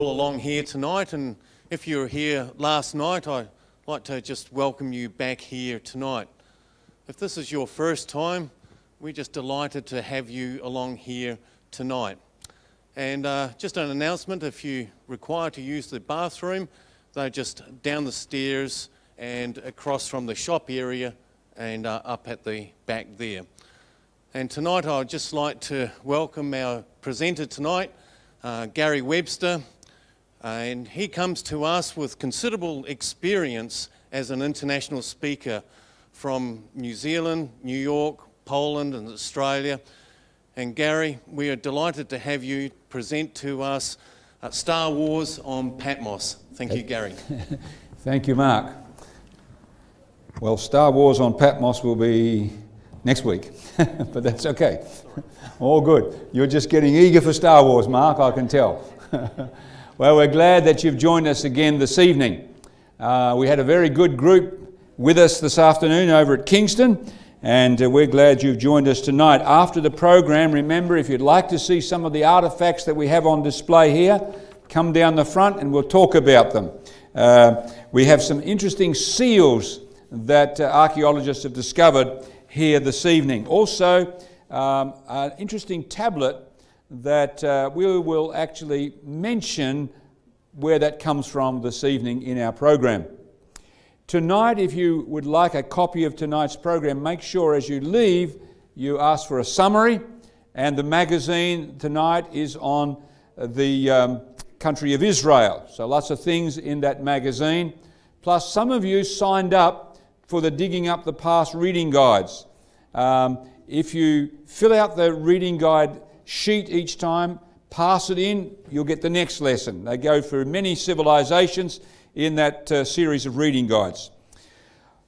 Along here tonight, and if you were here last night, I'd like to just welcome you back here tonight. If this is your first time, we're just delighted to have you along here tonight. And just an announcement, if you require to use the bathroom, they're just down the stairs and across from the shop area and up at the back there. And tonight I'd just like to welcome our presenter tonight, Gary Webster. And he comes to us with considerable experience as an international speaker from New Zealand, New York, Poland and Australia. And Gary, we are delighted to have you present to us Star Wars on Patmos. Thank you, Gary. Thank you, Mark. Well, Star Wars on Patmos will be next week, but that's okay. All good. You're just getting eager for Star Wars, Mark, I can tell. Well, we're glad that you've joined us again this evening. We had a very good group with us this afternoon over at Kingston, and we're glad you've joined us tonight. After the program, remember, if you'd like to see some of the artefacts that we have on display here, come down the front and we'll talk about them. We have some interesting seals that archaeologists have discovered here this evening. Also, an interesting tablet that we will actually mention where that comes from this evening in our program. Tonight, if you would like a copy of tonight's program, make sure as you leave you ask for a summary, and the magazine tonight is on the country of Israel. So lots of things in that magazine. Plus, some of you signed up for the Digging Up the Past reading guides. If you fill out the reading guide sheet each time, pass it in, you'll get the next lesson. They go through many civilizations in that series of reading guides.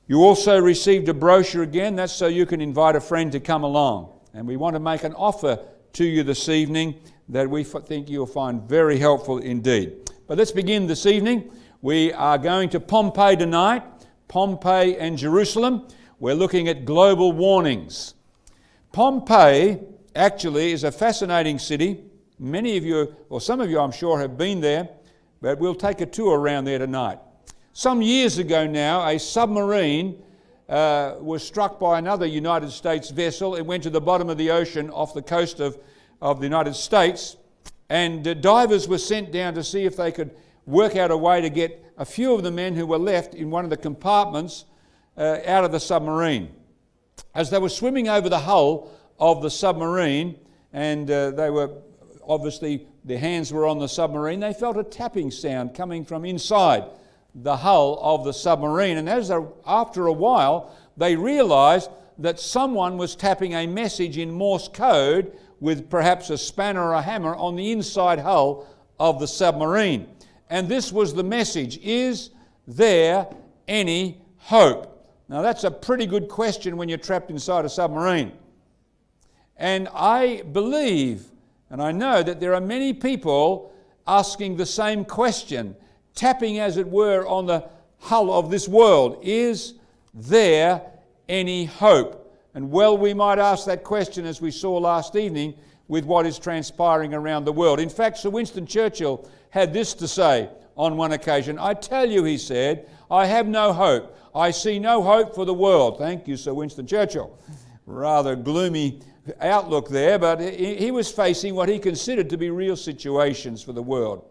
You also received a brochure again. That's so you can invite a friend to come along. And we want to make an offer to you this evening that we think you'll find very helpful indeed. But let's begin this evening. We are going to Pompeii tonight, Pompeii and Jerusalem. We're looking at global warnings. Pompeii actually is a fascinating city. Many of you, or some of you I'm sure, have been there, but we'll take a tour around there tonight. Some years ago now, a submarine was struck by another United States vessel. It went to the bottom of the ocean off the coast of the United States, and divers were sent down to see if they could work out a way to get a few of the men who were left in one of the compartments out of the submarine. As they were swimming over the hull of the submarine, and they were obviously, their hands were on the submarine, they felt a tapping sound coming from inside the hull of the submarine. And after a while, they realized that someone was tapping a message in Morse code with perhaps a spanner or a hammer on the inside hull of the submarine. And this was the message: is there any hope? Now that's a pretty good question when you're trapped inside a submarine. And I believe, and I know that there are many people asking the same question, tapping as it were on the hull of this world. Is there any hope? And well, we might ask that question, as we saw last evening, with what is transpiring around the world. In fact, Sir Winston Churchill had this to say on one occasion. "I tell you," he said, "I have no hope. I see no hope for the world." Thank you, Sir Winston Churchill. Rather gloomy outlook there, but he was facing what he considered to be real situations for the world.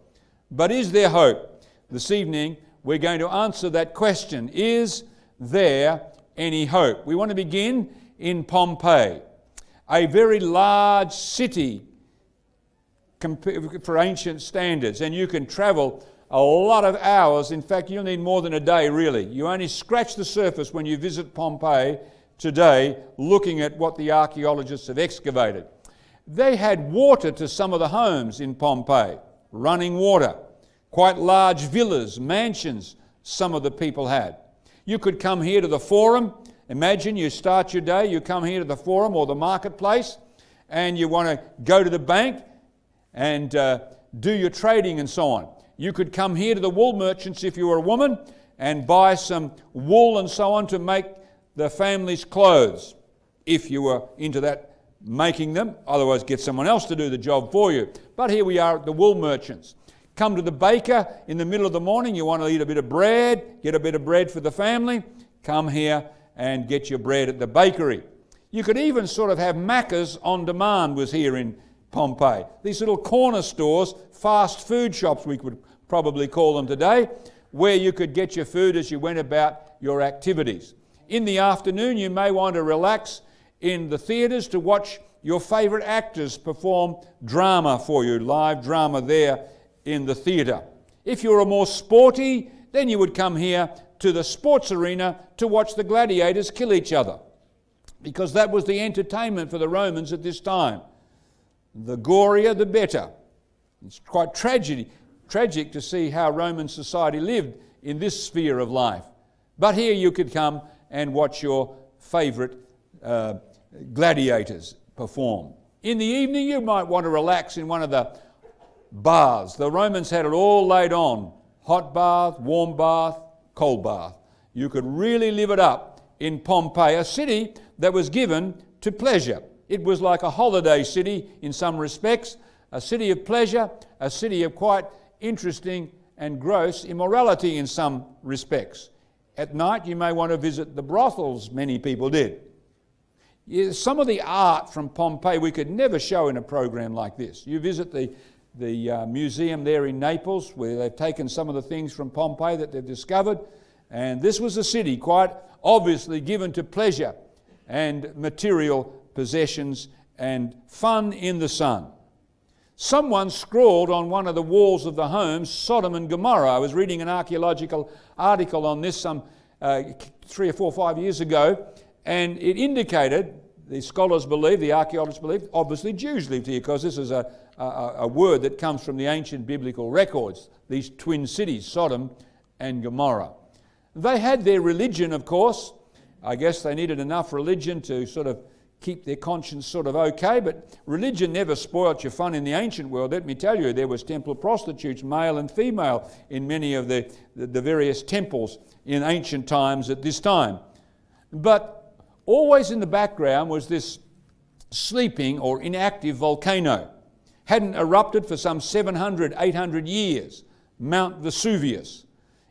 But is there hope? This evening, we're going to answer that question. Is there any hope? We want to begin in Pompeii, a very large city for ancient standards, and you can travel a lot of hours. In fact, you'll need more than a day, really. You only scratch the surface when you visit Pompeii today, looking at what the archaeologists have excavated. They had water to some of the homes in Pompeii, running water. Quite large villas, mansions, some of the people had. You could come here to the forum. Imagine you start your day, you come here to the forum or the marketplace, and you want to go to the bank and do your trading and so on. You could come here to the wool merchants if you were a woman and buy some wool and so on to make the family's clothes, if you were into that, making them. Otherwise, get someone else to do the job for you. But here we are at the wool merchants. come to the baker in the middle of the morning, you want to eat a bit of bread, get a bit of bread for the family, come here and get your bread at the bakery. You could even sort of have Macca's on demand was here in Pompeii. These little corner stores, fast food shops we could probably call them today, where you could get your food as you went about your activities. In the afternoon, you may want to relax in the theatres to watch your favourite actors perform drama for you, live drama there in the theatre. If you're a more sporty, then you would come here to the sports arena to watch the gladiators kill each other, because that was the entertainment for the Romans at this time. The gorier, the better. It's quite tragic to see how Roman society lived in this sphere of life. But here you could come and watch your favourite gladiators perform. In the evening, you might want to relax in one of the baths. The Romans had it all laid on. Hot bath, warm bath, cold bath. You could really live it up in Pompeii, a city that was given to pleasure. It was like a holiday city in some respects, a city of pleasure, a city of quite interesting and gross immorality in some respects. At night, you may want to visit the brothels, many people did. Some of the art from Pompeii we could never show in a program like this. You visit the museum there in Naples, where they've taken some of the things from Pompeii that they've discovered, and this was a city quite obviously given to pleasure and material possessions and fun in the sun. Someone scrawled on one of the walls of the homes, Sodom and Gomorrah. I was reading an archaeological article on this some 3 or 4 or 5 years ago, and it indicated, the scholars believe, the archaeologists believe, obviously Jews lived here, because this is a word that comes from the ancient biblical records, these twin cities, Sodom and Gomorrah. They had their religion, of course. I guess they needed enough religion to sort of keep their conscience sort of okay, but religion never spoilt your fun in the ancient world. Let me tell you, there was temple prostitutes, male and female, in many of the various temples in ancient times at this time. But always in the background was this sleeping or inactive volcano. Hadn't erupted for some 700, 800 years, Mount Vesuvius.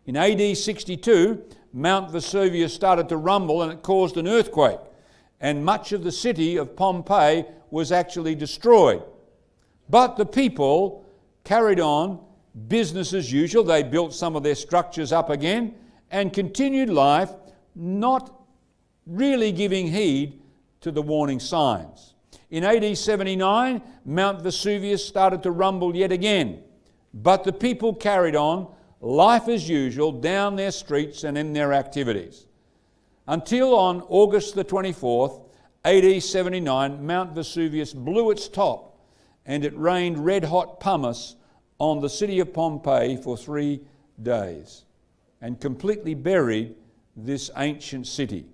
In AD 62, Mount Vesuvius started to rumble and it caused an earthquake, and much of the city of Pompeii was actually destroyed. But the people carried on business as usual. They built some of their structures up again and continued life, not really giving heed to the warning signs. In AD 79, Mount Vesuvius started to rumble yet again, but the people carried on life as usual down their streets and in their activities. Until on August the 24th, AD 79, Mount Vesuvius blew its top and it rained red-hot pumice on the city of Pompeii for 3 days and completely buried this ancient city.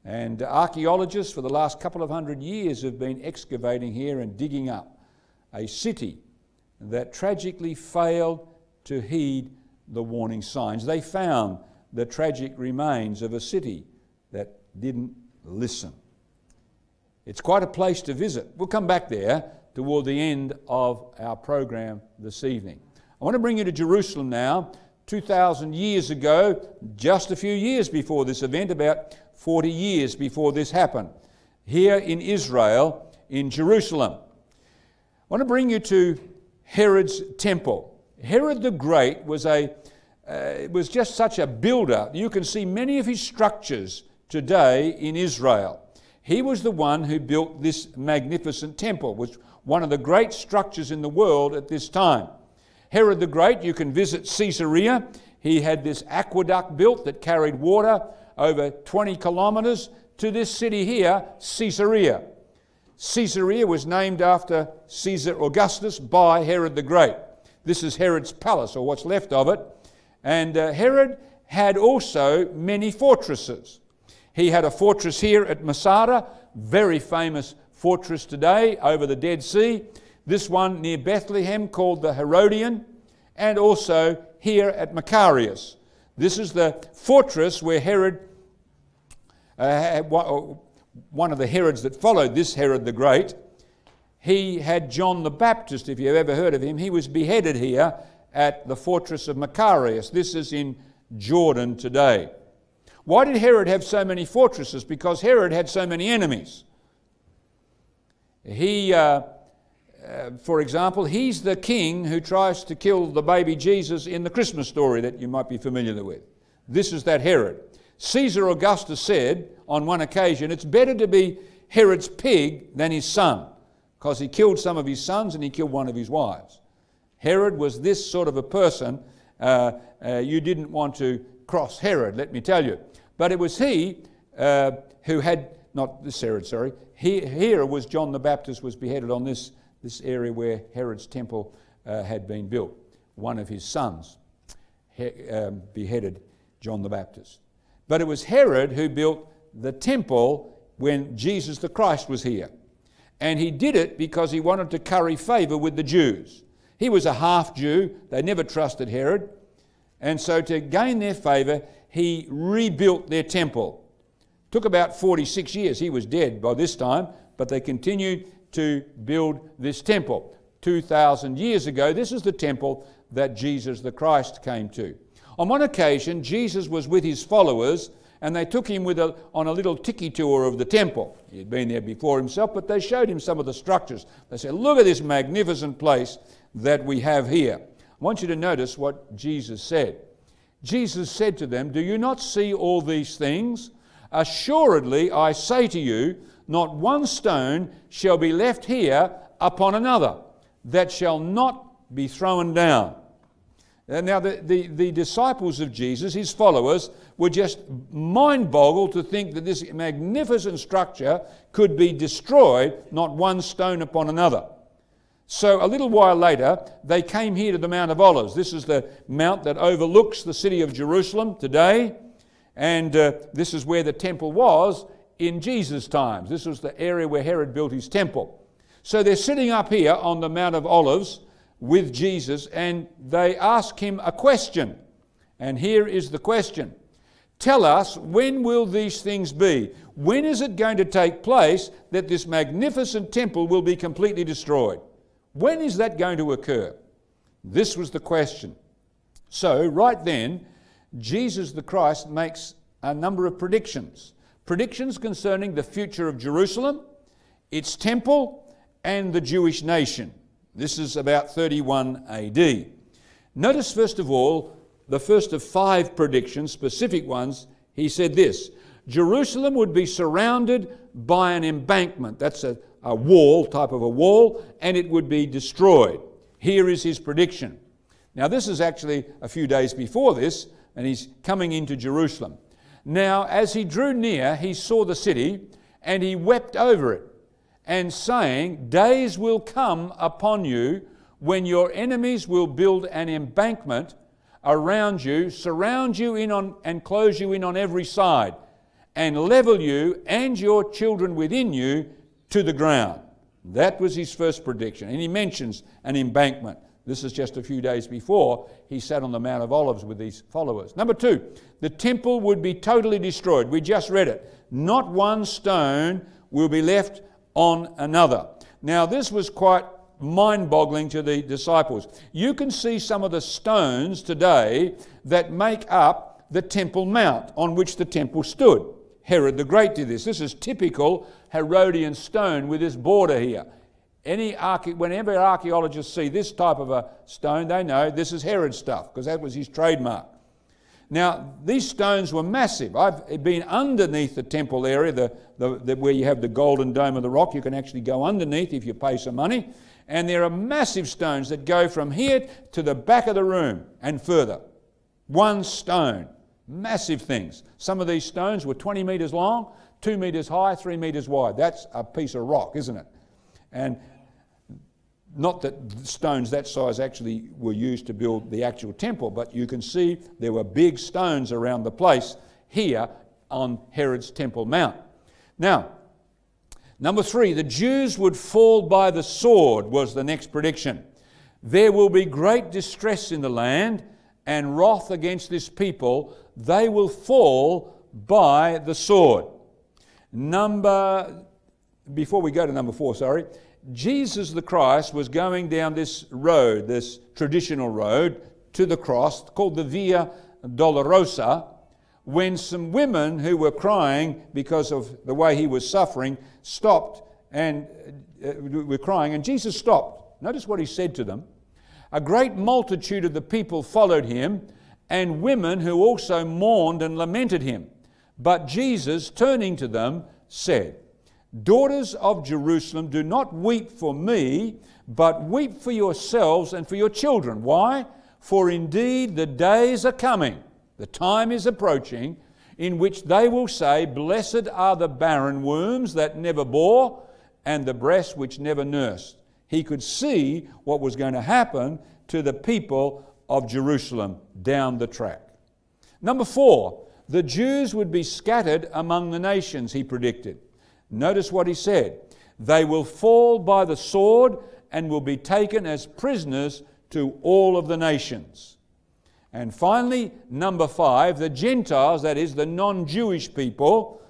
And archaeologists for the last couple of 100 years have been excavating here and digging up a city that tragically failed to heed the warning signs. They found the tragic remains of a city that didn't listen. It's quite a place to visit. We'll come back there toward the end of our program this evening. I want to bring you to Jerusalem now. 2,000 years ago, just a few years before this event, about 40 years before this happened, here in Israel, in Jerusalem. I want to bring you to Herod's temple. Herod the Great was just such a builder. You can see many of his structures today in Israel. He was the one who built this magnificent temple, which was one of the great structures in the world at this time. Herod the Great, you can visit Caesarea. He had this aqueduct built that carried water over 20 kilometers to this city here, Caesarea. Caesarea was named after Caesar Augustus by Herod the Great. This is Herod's palace, or what's left of it. And Herod had also many fortresses. He had a fortress here at Masada, very famous fortress today over the Dead Sea. This one near Bethlehem called the Herodian, and also here at Macarius. This is the fortress where Herod, one of the Herods that followed this Herod the Great, he had John the Baptist, if you've ever heard of him. He was beheaded here at the fortress of Macarius. This is in Jordan today. Why did Herod have so many fortresses? Because Herod had so many enemies. For example, he's the king who tries to kill the baby Jesus in the Christmas story that you might be familiar with. This is that Herod. Caesar Augustus said on one occasion, it's better to be Herod's pig than his son, because he killed some of his sons and he killed one of his wives. Herod was this sort of a person. You didn't want to cross Herod, let me tell you. But it was he who had, not this Herod, sorry. Here was John the Baptist was beheaded on this area where Herod's temple had been built. One of his sons beheaded John the Baptist. But it was Herod who built the temple when Jesus the Christ was here. And he did it because he wanted to curry favour with the Jews. He was a half Jew. They never trusted Herod. And so to gain their favour, he rebuilt their temple. Took about 46 years. He was dead by this time, but they continued to build this temple. 2,000 years ago, this is the temple that Jesus the Christ came to. On one occasion, Jesus was with his followers, and they took him on a little tiki tour of the temple. He had been there before himself, but they showed him some of the structures. They said, look at this magnificent place that we have here. I want you to notice what Jesus said. Jesus said to them, do you not see all these things? Assuredly, I say to you, not one stone shall be left here upon another that shall not be thrown down. And now the disciples of Jesus, his followers, were just mind-boggled to think that this magnificent structure could be destroyed, not one stone upon another. So a little while later, they came here to the Mount of Olives. This is the mount that overlooks the city of Jerusalem today. And this is where the temple was in Jesus' times. This was the area where Herod built his temple. So they're sitting up here on the Mount of Olives with Jesus, and they ask him a question. And here is the question. Tell us, when will these things be? When is it going to take place that this magnificent temple will be completely destroyed? When is that going to occur? This was the question. So, right then, Jesus the Christ makes a number of predictions. Predictions concerning the future of Jerusalem, its temple, and the Jewish nation. This is about 31 AD. Notice, first of all, the first of 5 predictions, specific ones. He said this: Jerusalem would be surrounded by an embankment. That's a wall, type of a wall, and it would be destroyed. Here is his prediction. Now, this is actually a few days before this, and he's coming into Jerusalem. Now, as he drew near, he saw the city, and he wept over it, and saying, days will come upon you when your enemies will build an embankment around you, surround you in on, and close you in on every side, and level you and your children within you to the ground. That was his first prediction. And he mentions an embankment. This is just a few days before he sat on the Mount of Olives with his followers. Number 2, the temple would be totally destroyed. We just read it. Not one stone will be left on another. Now, this was quite mind-boggling to the disciples. You can see some of the stones today that make up the Temple Mount on which the temple stood. Herod the Great did this. This is typical Herodian stone with this border here. Whenever archaeologists see this type of a stone, they know this is Herod's stuff, because that was his trademark. Now, these stones were massive. I've been underneath the temple area, where you have the golden dome of the rock. You can actually go underneath if you pay some money. And there are massive stones that go from here to the back of the room and further. One stone. Massive things. Some of these stones were 20 metres long, 2 metres high, 3 metres wide. That's a piece of rock, isn't it? And not that stones that size actually were used to build the actual temple, but you can see there were big stones around the place here on Herod's Temple Mount. Now, number 3, the Jews would fall by the sword was the next prediction. There will be great distress in the land and wrath against this people. They will fall by the sword. Before we go to number 4, Jesus the Christ was going down this road, this traditional road, to the cross, called the Via Dolorosa, when some women who were crying because of the way he was suffering stopped and were crying, and Jesus stopped. Notice what he said to them. A great multitude of the people followed him, and women who also mourned and lamented him. But Jesus, turning to them, said, Daughters of Jerusalem, do not weep for me, but weep for yourselves and for your children. Why? For indeed the days are coming, the time is approaching, in which they will say, Blessed are the barren wombs that never bore, and the breasts which never nursed. He could see what was going to happen to the people of Jerusalem down the track. Number 4, the Jews would be scattered among the nations, he predicted. Notice what he said. They will fall by the sword and will be taken as prisoners to all of the nations. And finally, number 5, the Gentiles, that is the non-Jewish people,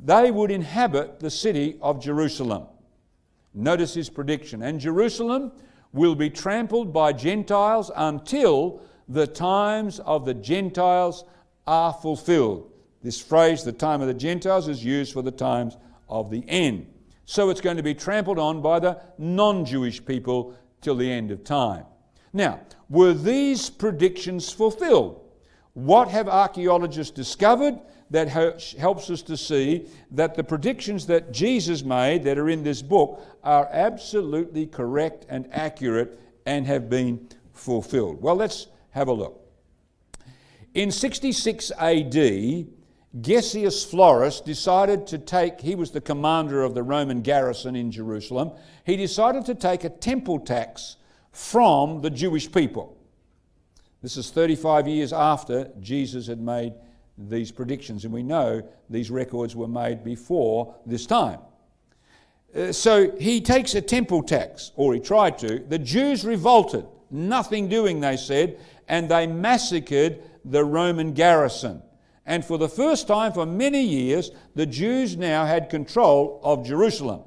they would inhabit the city of Jerusalem. Notice his prediction. And Jerusalem will be trampled by Gentiles until the times of the Gentiles are fulfilled. This phrase, the time of the Gentiles, is used for the times of the end. So it's going to be trampled on by the non-Jewish people till the end of time. Now, were these predictions fulfilled? What have archaeologists discovered that helps us to see that the predictions that Jesus made that are in this book are absolutely correct and accurate and have been fulfilled? Well, let's have a look. In 66 AD, Gessius Florus decided to take, he was the commander of the Roman garrison in Jerusalem, he decided to take a temple tax from the Jewish people. This is 35 years after Jesus had made these predictions, and we know these records were made before this time. So he takes a temple tax, or he tried to. The Jews revolted, nothing doing, they said, and they massacred the Roman garrison. And for the first time for many years, the Jews now had control of Jerusalem.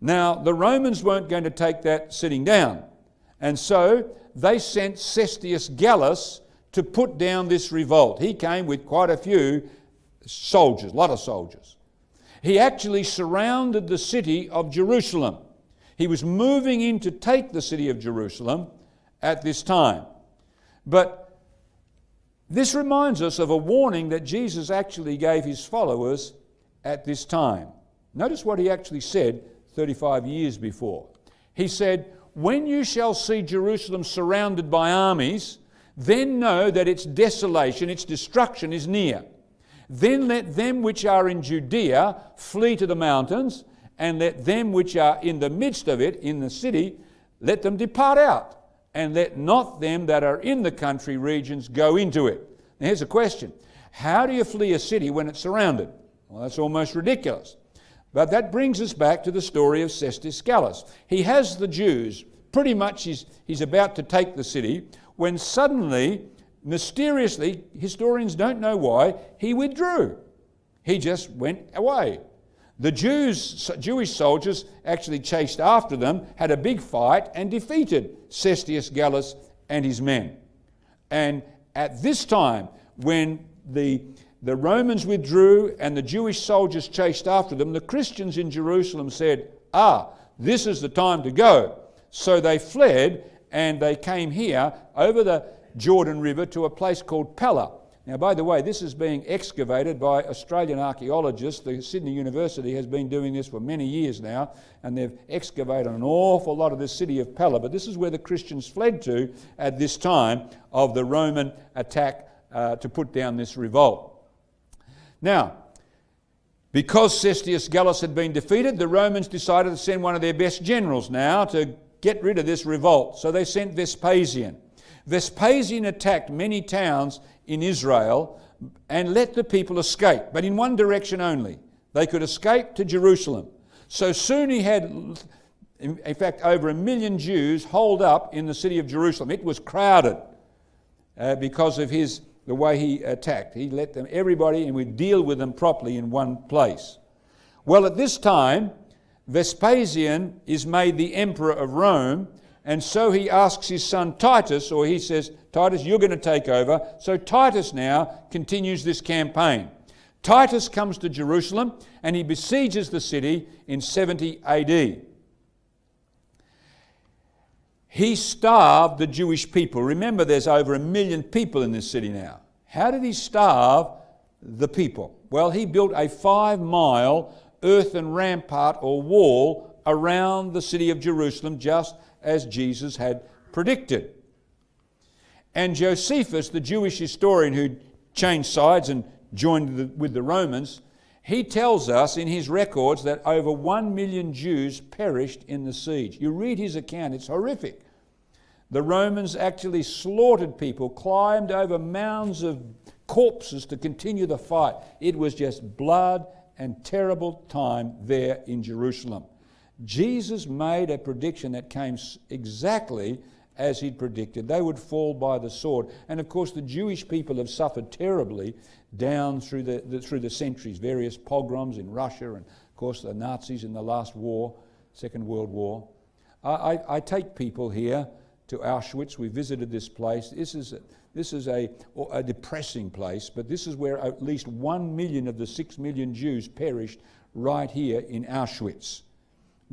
Now, the Romans weren't going to take that sitting down. And so they sent Cestius Gallus to put down this revolt. He came with quite a few soldiers, a lot of soldiers. He actually surrounded the city of Jerusalem. He was moving in to take the city of Jerusalem at this time. But this reminds us of a warning that Jesus actually gave his followers at this time. Notice what he actually said 35 years before. He said, When you shall see Jerusalem surrounded by armies, then know that its desolation, its destruction is near. Then let them which are in Judea flee to the mountains, and let them which are in the midst of it, in the city, let them depart out. And let not them that are in the country regions go into it. Now here's a question. How do you flee a city when it's surrounded? Well, that's almost ridiculous. But that brings us back to the story of Cestius Gallus. He has the Jews, pretty much he's about to take the city, when suddenly, mysteriously, historians don't know why, he withdrew. He just went away. The Jewish soldiers actually chased after them, had a big fight, and defeated Cestius Gallus and his men. And at this time, when the Romans withdrew and the Jewish soldiers chased after them, the Christians in Jerusalem said, this is the time to go. So they fled, and they came here over the Jordan River to a place called Pella. Now, by the way, this is being excavated by Australian archaeologists. The Sydney University has been doing this for many years now, and they've excavated an awful lot of this city of Pella. But this is where the Christians fled to at this time of the Roman attack to put down this revolt. Now, because Cestius Gallus had been defeated, the Romans decided to send one of their best generals now to get rid of this revolt. So they sent Vespasian. Vespasian attacked many towns in Israel and let the people escape, but in one direction only. They could escape to Jerusalem. So soon he had, in fact, over 1 million Jews holed up in the city of Jerusalem. It was crowded because of the way he attacked. He let everybody, and would deal with them properly in one place. Well, at this time, Vespasian is made the emperor of Rome, and so he asks his son Titus, or he says, Titus, you're going to take over. So Titus now continues this campaign. Titus comes to Jerusalem and he besieges the city in 70 AD. He starved the Jewish people. Remember, there's over 1 million people in this city now. How did he starve the people? Well, he built a 5-mile earthen rampart or wall around the city of Jerusalem, just as Jesus had predicted. And Josephus, the Jewish historian who changed sides and joined with the Romans, he tells us in his records that over 1 million Jews perished in the siege. You read his account, it's horrific. The Romans actually slaughtered people, climbed over mounds of corpses to continue the fight. It was just blood and terrible time there in Jerusalem. Jesus made a prediction that came exactly as he'd predicted. They would fall by the sword. And of course the Jewish people have suffered terribly down through the centuries, various pogroms in Russia and of course the Nazis in the last war, Second World War. I take people here to Auschwitz. We visited this place. This is a depressing place, but this is where at least 1 million of the 6 million Jews perished right here in Auschwitz.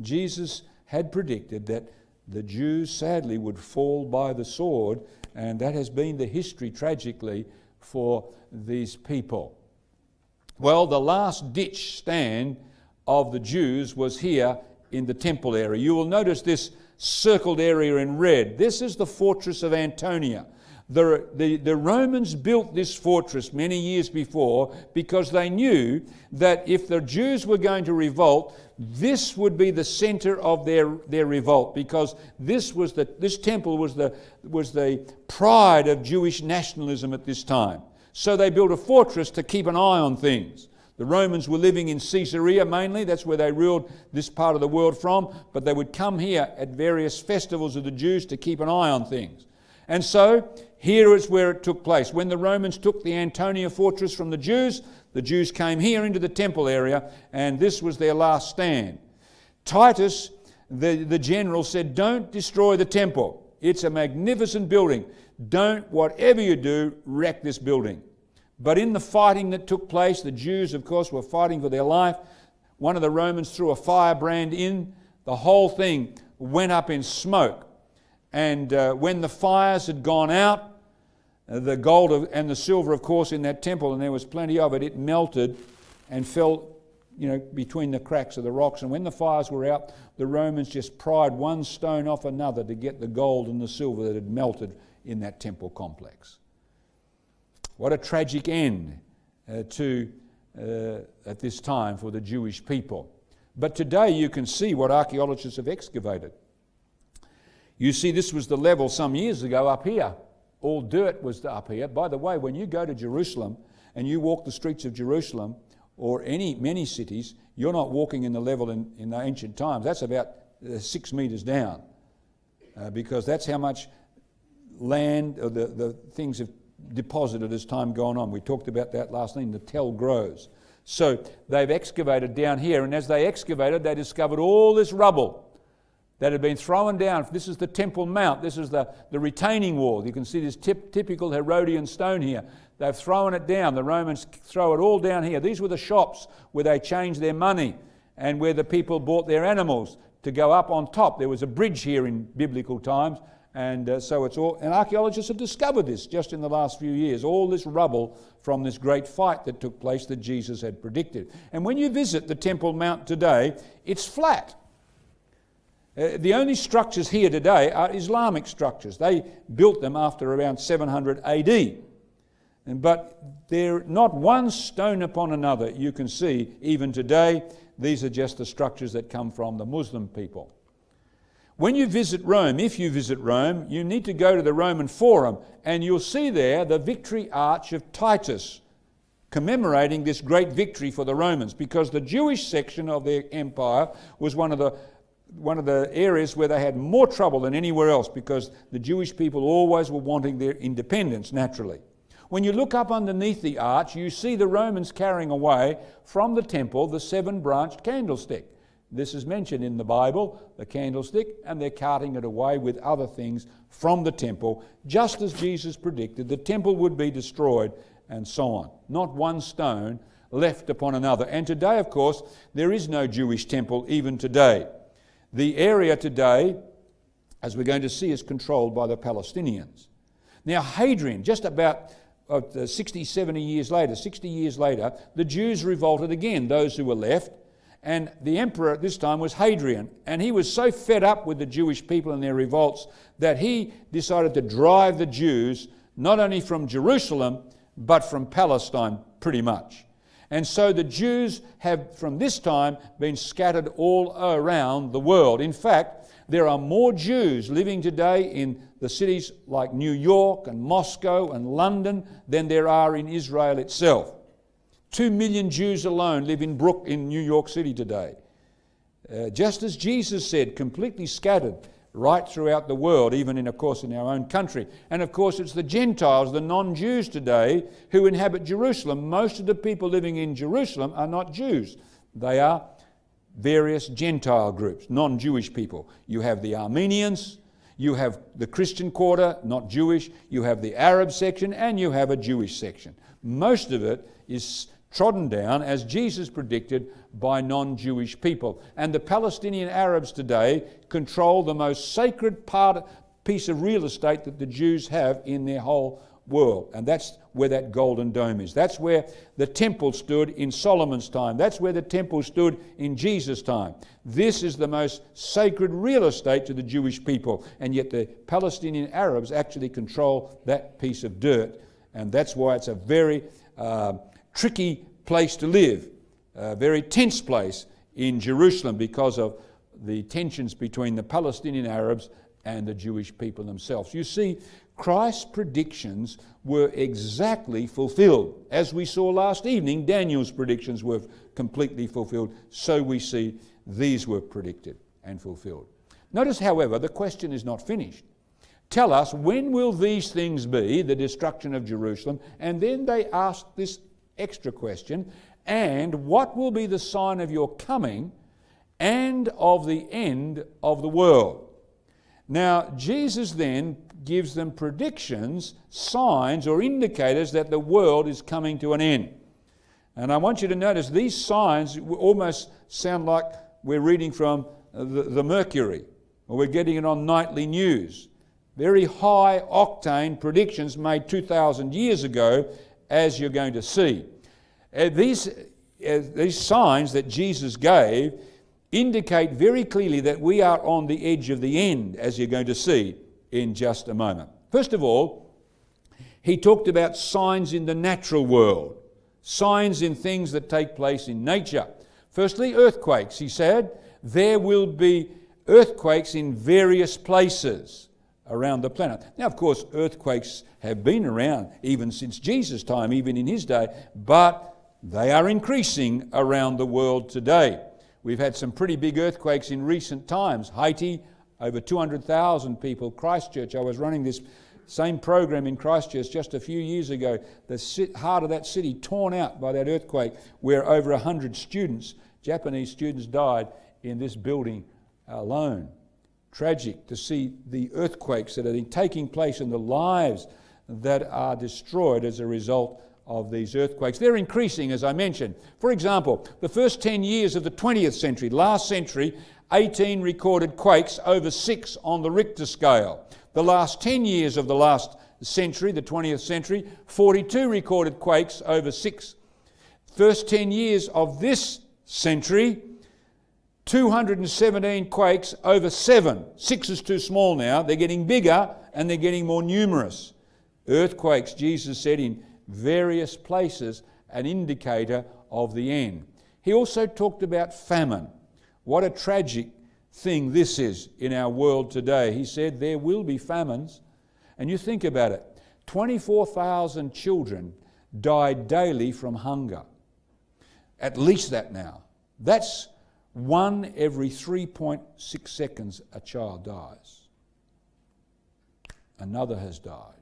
Jesus had predicted that the Jews sadly would fall by the sword, and that has been the history, tragically, for these people. Well, the last ditch stand of the Jews was here in the temple area. You will notice this circled area in red. This is the fortress of Antonia. The Romans built this fortress many years before because they knew that if the Jews were going to revolt, this would be the center of their revolt, because this temple was the pride of Jewish nationalism at this time. So they built a fortress to keep an eye on things. The Romans were living in Caesarea mainly, that's where they ruled this part of the world from, but they would come here at various festivals of the Jews to keep an eye on things. And so here is where it took place. When the Romans took the Antonia fortress from the Jews came here into the temple area, and this was their last stand. Titus, the general, said, don't destroy the temple. It's a magnificent building. Don't, whatever you do, wreck this building. But in the fighting that took place, the Jews, of course, were fighting for their life. One of the Romans threw a firebrand in. The whole thing went up in smoke. And when the fires had gone out, the gold and the silver, of course, in that temple, and there was plenty of it, it melted and fell, between the cracks of the rocks. And when the fires were out, the Romans just pried one stone off another to get the gold and the silver that had melted in that temple complex. What a tragic end at this time for the Jewish people. But today you can see what archaeologists have excavated. You see, this was the level some years ago up here. All dirt was up here. By the way, when you go to Jerusalem and you walk the streets of Jerusalem or many cities, you're not walking in the level in the ancient times. That's about 6 meters down because that's how much land or the things have deposited as time gone on. We talked about that last night. The tell grows. So they've excavated down here, and as they excavated, they discovered all this rubble that had been thrown down. This is the Temple Mount. This is the retaining wall. You can see this typical Herodian stone here. They've thrown it down. The Romans throw it all down here. These were the shops where they changed their money and where the people bought their animals to go up on top. There was a bridge here in biblical times. And so it's all, and archaeologists have discovered this just in the last few years, all this rubble from this great fight that took place that Jesus had predicted. And when you visit the Temple Mount today, it's flat. The only structures here today are Islamic structures. They built them after around 700 AD. But they're not one stone upon another. You can see even today, these are just the structures that come from the Muslim people. When you visit Rome, if you visit Rome, you need to go to the Roman Forum, and you'll see there the victory arch of Titus, commemorating this great victory for the Romans, because the Jewish section of their empire was one of the areas where they had more trouble than anywhere else, because the Jewish people always were wanting their independence, naturally. When you look up underneath the arch, you see the Romans carrying away from the temple the 7-branched candlestick. This is mentioned in the Bible, the candlestick, and they're carting it away with other things from the temple, just as Jesus predicted. The temple would be destroyed and so on. Not one stone left upon another. And today, of course, there is no Jewish temple even today. The area today, as we're going to see, is controlled by the Palestinians. Now, Hadrian, just about 60 years later, the Jews revolted again, those who were left, and the emperor at this time was Hadrian, and he was so fed up with the Jewish people and their revolts that he decided to drive the Jews not only from Jerusalem but from Palestine pretty much. And so the Jews have from this time been scattered all around the world. In fact, there are more Jews living today in the cities like New York and Moscow and London than there are in Israel itself. 2 million Jews alone live in New York City today. Just as Jesus said, completely scattered right throughout the world, even in our own country. And of course it's the Gentiles, the non-Jews today, who inhabit Jerusalem. Most of the people living in Jerusalem are not Jews. They are various Gentile groups, non-Jewish people. You have the Armenians, you have the Christian quarter, not Jewish, you have the Arab section, and you have a Jewish section. Most of it is trodden down, as Jesus predicted, by non-Jewish people. And the Palestinian Arabs today control the most sacred piece of real estate that the Jews have in their whole world. And that's where that golden dome is. That's where the temple stood in Solomon's time. That's where the temple stood in Jesus' time. This is the most sacred real estate to the Jewish people. And yet the Palestinian Arabs actually control that piece of dirt. And that's why it's a very tricky place to live, a very tense place in Jerusalem because of the tensions between the Palestinian Arabs and the Jewish people themselves. You see, Christ's predictions were exactly fulfilled. As we saw last evening, Daniel's predictions were completely fulfilled. So we see these were predicted and fulfilled. Notice, however, the question is not finished. Tell us, when will these things be, the destruction of Jerusalem? And then they ask this extra question, and what will be the sign of your coming and of the end of the world? Now, Jesus then gives them predictions, signs or indicators that the world is coming to an end. And I want you to notice these signs almost sound like we're reading from the Mercury, or we're getting it on nightly news. Very high octane predictions made 2,000 years ago, as you're going to see. These signs that Jesus gave indicate very clearly that we are on the edge of the end, as you're going to see in just a moment. First of all, he talked about signs in the natural world, signs in things that take place in nature. Firstly, earthquakes. He said there will be earthquakes in various places around the planet. Now, of course, earthquakes have been around even since Jesus' time, even in his day, but they are increasing around the world today. We've had some pretty big earthquakes in recent times. Haiti, over 200,000 people. Christchurch, I was running this same program in Christchurch just a few years ago. The heart of that city torn out by that earthquake, where over 100 students, Japanese students, died in this building alone. Tragic to see the earthquakes that are taking place and the lives that are destroyed as a result of these earthquakes. They're increasing, as I mentioned. For example, the first 10 years of the 20th century, last century, 18 recorded quakes over 6 on the Richter scale. The last 10 years of the last century, the 20th century, 42 recorded quakes over 6. First 10 years of this century, 217 quakes over 7. 6 is too small now. They're getting bigger and they're getting more numerous. Earthquakes, Jesus said, in various places, an indicator of the end. He also talked about famine. What a tragic thing this is in our world today. He said there will be famines. And you think about it, 24,000 children die daily from hunger. At least that now. That's 1 every 3.6 seconds a child dies. Another has died.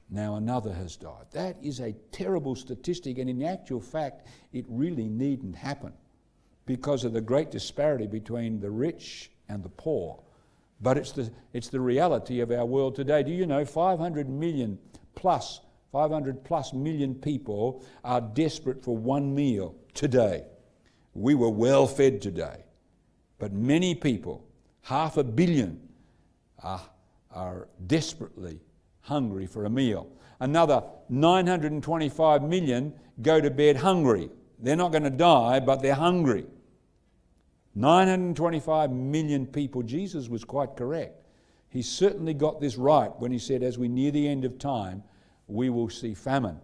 Now another has died. That is a terrible statistic, and in actual fact, it really needn't happen. because of the great disparity between the rich and the poor. But it's the reality of our world today. Do you know 500 plus million people are desperate for one meal today? We were well fed today. But many people, 500 million, are desperately hungry for a meal. Another 925 million go to bed hungry. They're not going to die, but they're hungry. 925 million people. Jesus was quite correct. He certainly got this right when he said, as we near the end of time, we will see famine.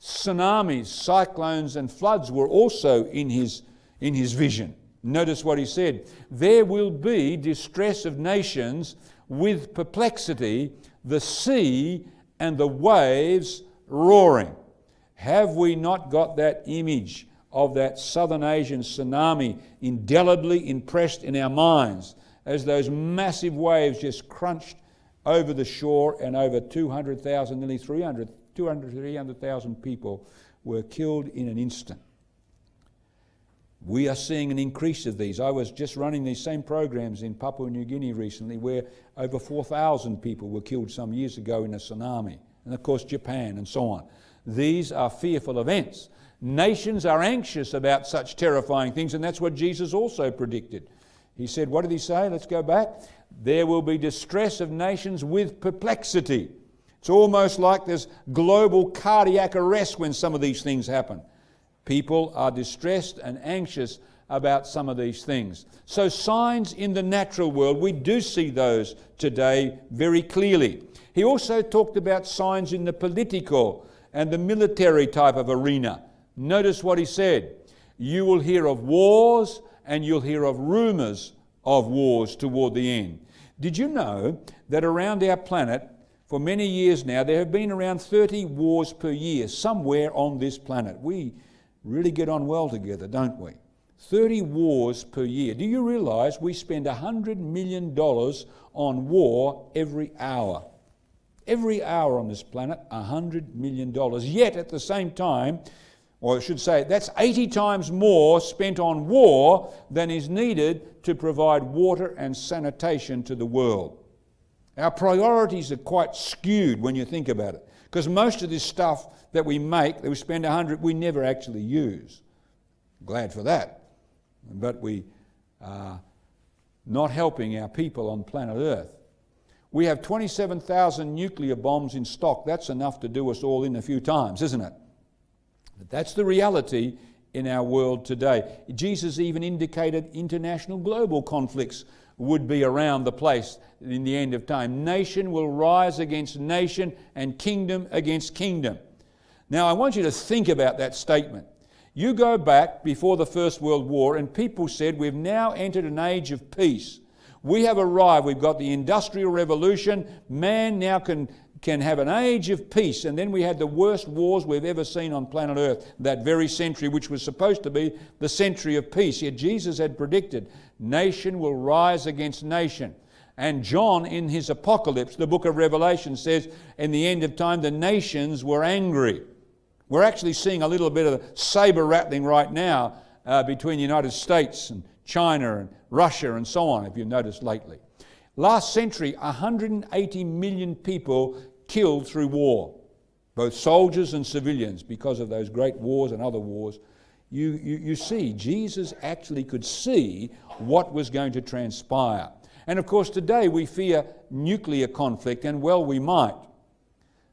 Tsunamis, cyclones and floods were also in his vision. Notice what he said. There will be distress of nations with perplexity, the sea and the waves roaring. Have we not got that image of that Southern Asian tsunami indelibly impressed in our minds as those massive waves just crunched over the shore, and over 200,000, nearly 300,000 people were killed in an instant? We are seeing an increase of these. I was just running these same programs in Papua New Guinea recently, where over 4,000 people were killed some years ago in a tsunami. And of course Japan and so on. These are fearful events. Nations are anxious about such terrifying things, and that's what Jesus also predicted. He said, what did he say? Let's go back. There will be distress of nations with perplexity. It's almost like there's global cardiac arrest when some of these things happen. People are distressed and anxious about some of these things. So signs in the natural world, we do see those today very clearly. He also talked about signs in the political and the military type of arena. Notice what he said. You will hear of wars and you'll hear of rumours of wars toward the end. Did you know that around our planet, for many years now, there have been around 30 wars per year somewhere on this planet? We really get on well together, don't we? 30 wars per year. Do you realise we spend $100 million on war every hour? Every hour on this planet, $100 million. Yet at the same time, or I should say, that's 80 times more spent on war than is needed to provide water and sanitation to the world. Our priorities are quite skewed when you think about it, because most of this stuff that we make, that we spend 100, we never actually use. Glad for that. But we are not helping our people on planet Earth. We have 27,000 nuclear bombs in stock. That's enough to do us all in a few times, isn't it? But that's the reality in our world today. Jesus even indicated international global conflicts would be around the place in the end of time. Nation will rise against nation and kingdom against kingdom. Now, I want you to think about that statement. You go back before the First World War and people said we've now entered an age of peace. We have arrived. We've got the Industrial Revolution. Man now can have an age of peace. And then we had the worst wars we've ever seen on planet Earth that very century, which was supposed to be the century of peace. Yet Jesus had predicted nation will rise against nation. And John, in his Apocalypse, the book of Revelation, says in the end of time the nations were angry. We're actually seeing a little bit of saber rattling right now between the United States and China and Russia and so on, if you've noticed lately. Last century, 180 million people killed through war, both soldiers and civilians, because of those great wars and other wars. You see, Jesus actually could see what was going to transpire. And of course today we fear nuclear conflict, and well we might.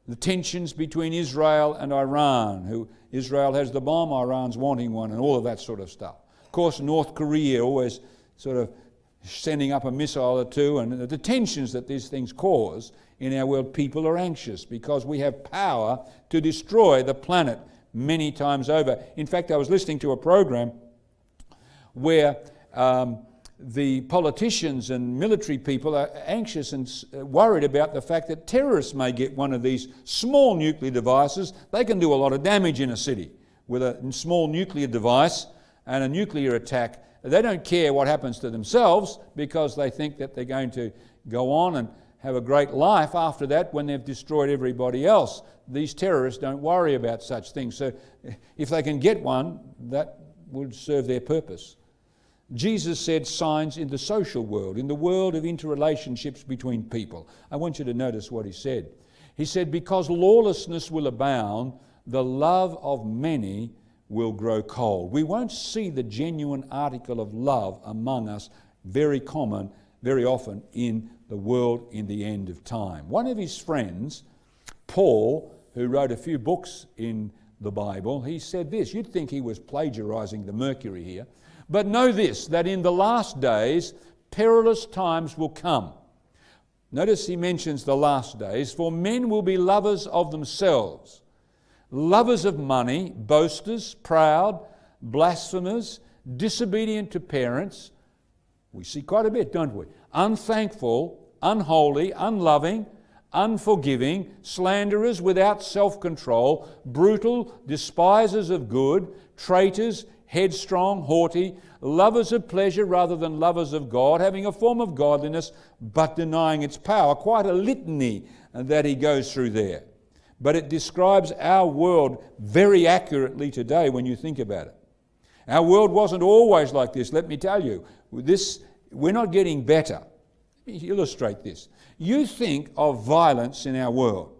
The tensions between Israel and Iran, Israel has the bomb, Iran's wanting one, and all of that sort of stuff. Of course, North Korea always sort of sending up a missile or two, and the tensions that these things cause in our world, people are anxious because we have power to destroy the planet many times over. In fact, I was listening to a program where the politicians and military people are anxious and worried about the fact that terrorists may get one of these small nuclear devices. They can do a lot of damage in a city with a small nuclear device and a nuclear attack. They don't care what happens to themselves because they think that they're going to go on and have a great life after that when they've destroyed everybody else. These terrorists don't worry about such things. So if they can get one, that would serve their purpose. Jesus said signs in the social world, in the world of interrelationships between people. I want you to notice what he said. He said, because lawlessness will abound, the love of many will grow cold. We won't see the genuine article of love among us very often in the world in the end of time. One of his friends, Paul, who wrote a few books in the Bible, he said this. You'd think he was plagiarizing the Mercury here. But know this, that in the last days, perilous times will come. Notice he mentions the last days. For men will be lovers of themselves, lovers of money, boasters, proud, blasphemers, disobedient to parents. We see quite a bit, don't we? Unthankful, unholy, unloving, unforgiving, slanderers, without self-control, brutal, despisers of good, traitors, headstrong, haughty, lovers of pleasure rather than lovers of God, having a form of godliness but denying its power. Quite a litany that he goes through there. But it describes our world very accurately today when you think about it. Our world wasn't always like this, let me tell you. We're not getting better. Let me illustrate this. You think of violence in our world.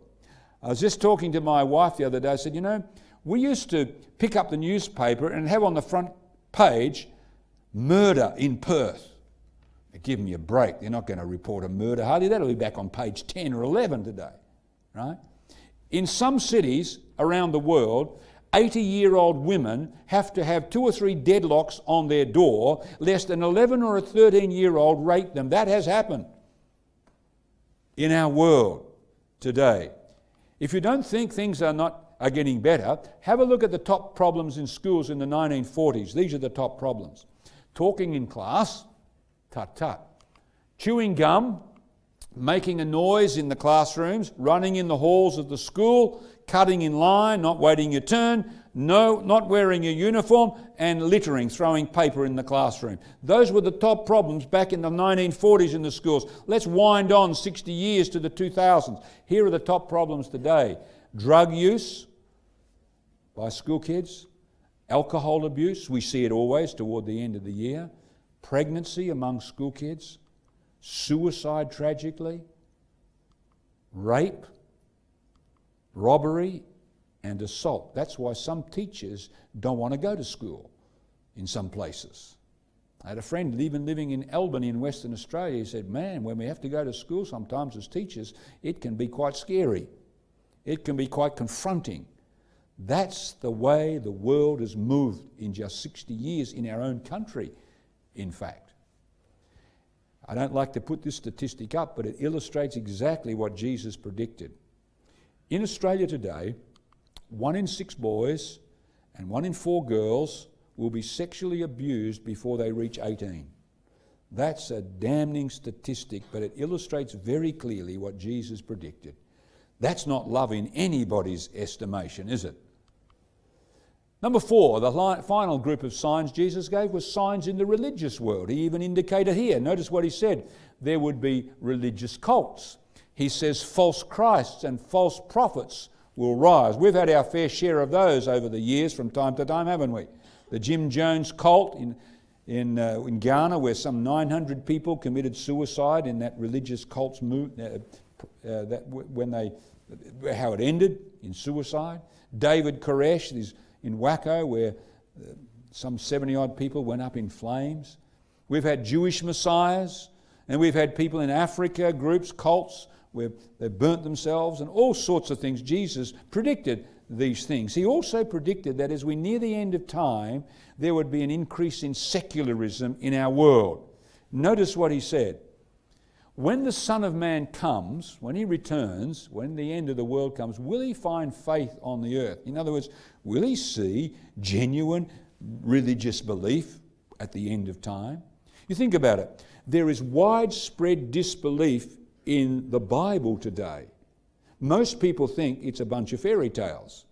I was just talking to my wife the other day. I said, you know, we used to pick up the newspaper and have on the front page, murder in Perth. Give me a break. They're not going to report a murder hardly. That'll be back on page 10 or 11 today, right? In some cities around the world, 80-year-old women have to have 2 or 3 deadlocks on their door lest an 11 or a 13-year-old rape them. That has happened in our world today. If you don't think things are getting better, have a look at the top problems in schools in the 1940s. These are the top problems. Talking in class, tut-tut. Chewing gum, making a noise in the classrooms, running in the halls of the school, cutting in line, not waiting your turn, not wearing a uniform, and littering, throwing paper in the classroom. Those were the top problems back in the 1940s in the schools. Let's wind on 60 years to the 2000s. Here are the top problems today. Drug use by school kids, alcohol abuse, we see it always toward the end of the year, pregnancy among school kids, suicide tragically, rape, robbery, and assault. That's why some teachers don't want to go to school in some places. I had a friend even living in Albany in Western Australia. He said, man, when we have to go to school sometimes as teachers, it can be quite scary. It can be quite confronting. That's the way the world has moved in just 60 years in our own country, in fact. I don't like to put this statistic up, but it illustrates exactly what Jesus predicted. In Australia today, 1 in 6 boys and 1 in 4 girls will be sexually abused before they reach 18. That's a damning statistic, but it illustrates very clearly what Jesus predicted. That's not love in anybody's estimation, is it? Number 4, the final group of signs Jesus gave was signs in the religious world. He even indicated here, notice what he said, there would be religious cults. He says false Christs and false prophets will rise. We've had our fair share of those over the years from time to time, haven't we? The Jim Jones cult in Ghana, where some 900 people committed suicide in that religious cult's how it ended in suicide. David Koresh is in Waco, where some 70-odd people went up in flames. We've had Jewish messiahs, and we've had people in Africa, groups, cults, where they burnt themselves, and all sorts of things. Jesus predicted these things. He also predicted that as we near the end of time, there would be an increase in secularism in our world. Notice what he said. When the Son of Man comes, when he returns, when the end of the world comes, will he find faith on the earth? In other words, will he see genuine religious belief at the end of time? You think about it. There is widespread disbelief in the Bible today. Most people think it's a bunch of fairy tales.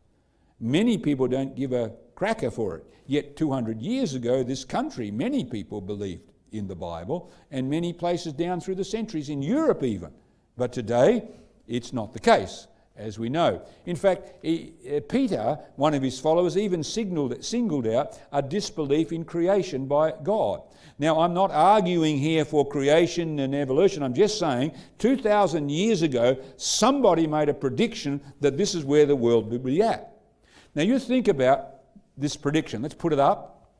Many people don't give a cracker for it. Yet 200 years ago, this country, many people believed in the Bible, and many places down through the centuries, in Europe even. But today, it's not the case. as we know. In fact, Peter, one of his followers, even singled out a disbelief in creation by God. Now, I'm not arguing here for creation and evolution. I'm just saying 2,000 years ago, somebody made a prediction that this is where the world will be at. Now, you think about this prediction. Let's put it up.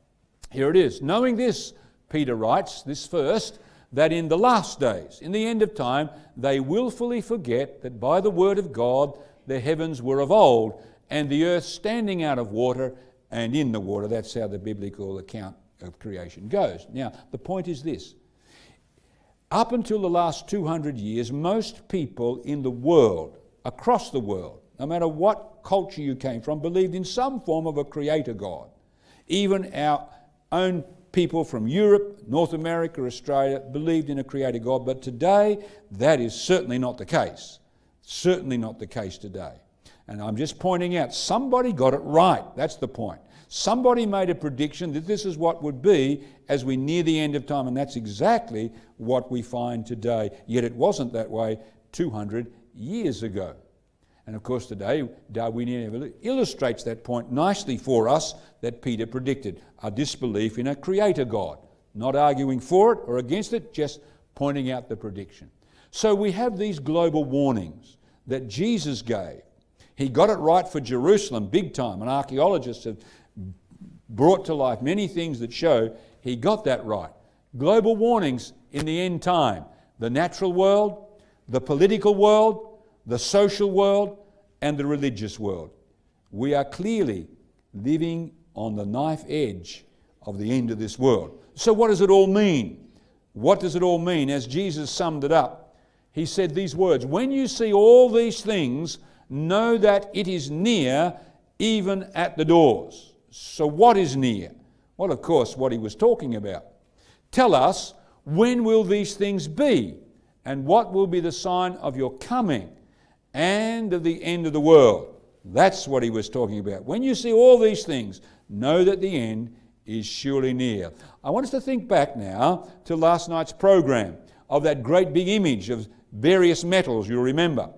Here it is. Knowing this, Peter writes, this first, that in the last days, in the end of time, they willfully forget that by the word of God the heavens were of old, and the earth standing out of water and in the water. That's how the biblical account of creation goes. Now, the point is this. Up until the last 200 years, most people in the world, across the world, no matter what culture you came from, believed in some form of a creator God. Even our own people from Europe, North America, Australia believed in a creator God, but today that is certainly not the case. Certainly not the case today. And I'm just pointing out, somebody got it right. That's the point. Somebody made a prediction that this is what would be as we near the end of time, and that's exactly what we find today. Yet it wasn't that way 200 years ago. And of course today, Darwinian evolution illustrates that point nicely for us that Peter predicted, a disbelief in a creator God. Not arguing for it or against it, just pointing out the prediction. So we have these global warnings that Jesus gave. He got it right for Jerusalem big time, and archaeologists have brought to life many things that show he got that right. Global warnings in the end time. The natural world, the political world, the social world, and the religious world. We are clearly living on the knife edge of the end of this world. So what does it all mean? What does it all mean? As Jesus summed it up, he said these words, "When you see all these things, know that it is near, even at the doors." So what is near? Well, of course, what he was talking about. Tell us, when will these things be? And what will be the sign of your coming and of the end of the world? That's what he was talking about. When you see all these things, know that the end is surely near. I want us to think back now to last night's program of that great big image of various metals, you'll remember.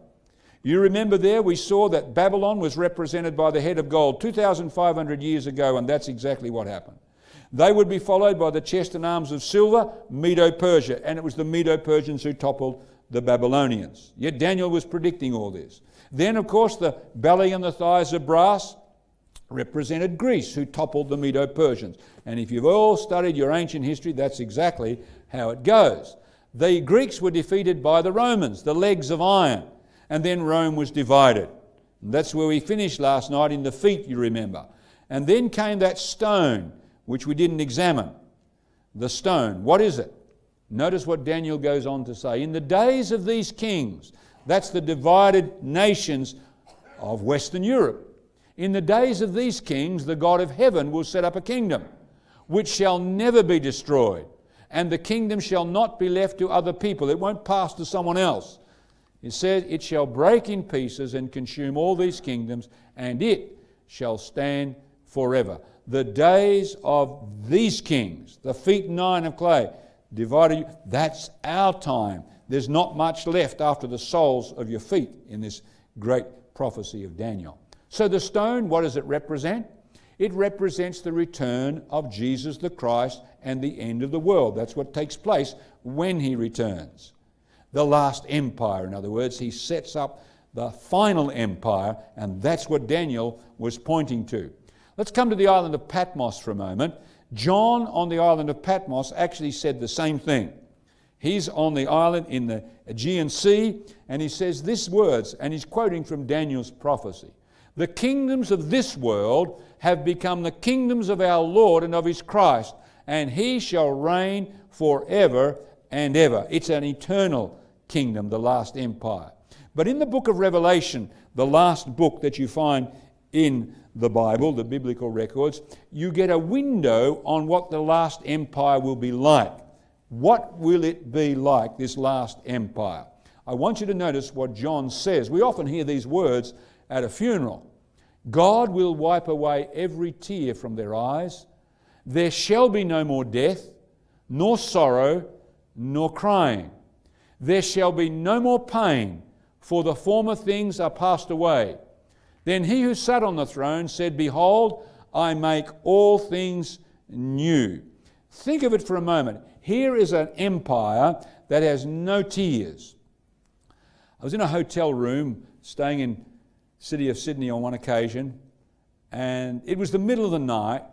You remember there we saw that Babylon was represented by the head of gold 2,500 years ago, and that's exactly what happened. They would be followed by the chest and arms of silver, Medo-Persia, and it was the Medo-Persians who toppled the Babylonians. Yet Daniel was predicting all this. Then, of course, the belly and the thighs of brass represented Greece, who toppled the Medo-Persians. And if you've all studied your ancient history, that's exactly how it goes. The Greeks were defeated by the Romans, the legs of iron, and then Rome was divided. And that's where we finished last night, in the feet, you remember. And then came that stone, which we didn't examine. The stone, what is it? Notice what Daniel goes on to say. In the days of these kings, that's the divided nations of Western Europe. In the days of these kings, the God of heaven will set up a kingdom, which shall never be destroyed. And the kingdom shall not be left to other people. It won't pass to someone else. It says, it shall break in pieces and consume all these kingdoms, and it shall stand forever. The days of these kings, the feet 9 of clay, divided, that's our time. There's not much left after the soles of your feet in this great prophecy of Daniel. So the stone, what does it represent? It represents the return of Jesus the Christ and the end of the world. That's what takes place when he returns. The last empire, in other words, he sets up the final empire, and that's what Daniel was pointing to. Let's come to the island of Patmos for a moment. John on the island of Patmos actually said the same thing. He's on the island in the Aegean Sea, and he says these words, and he's quoting from Daniel's prophecy. The kingdoms of this world have become the kingdoms of our Lord and of his Christ, and he shall reign forever and ever. It's an eternal kingdom, the last empire. But in the book of Revelation, the last book that you find in the Bible, the biblical records, you get a window on what the last empire will be like. What will it be like, this last empire? I want you to notice what John says. We often hear these words at a funeral. God will wipe away every tear from their eyes. There shall be no more death, nor sorrow, nor crying. There shall be no more pain, for the former things are passed away. Then he who sat on the throne said, Behold, I make all things new. Think of it for a moment. Here is an empire that has no tears. I was in a hotel room staying in the city of Sydney on one occasion, and it was the middle of the night,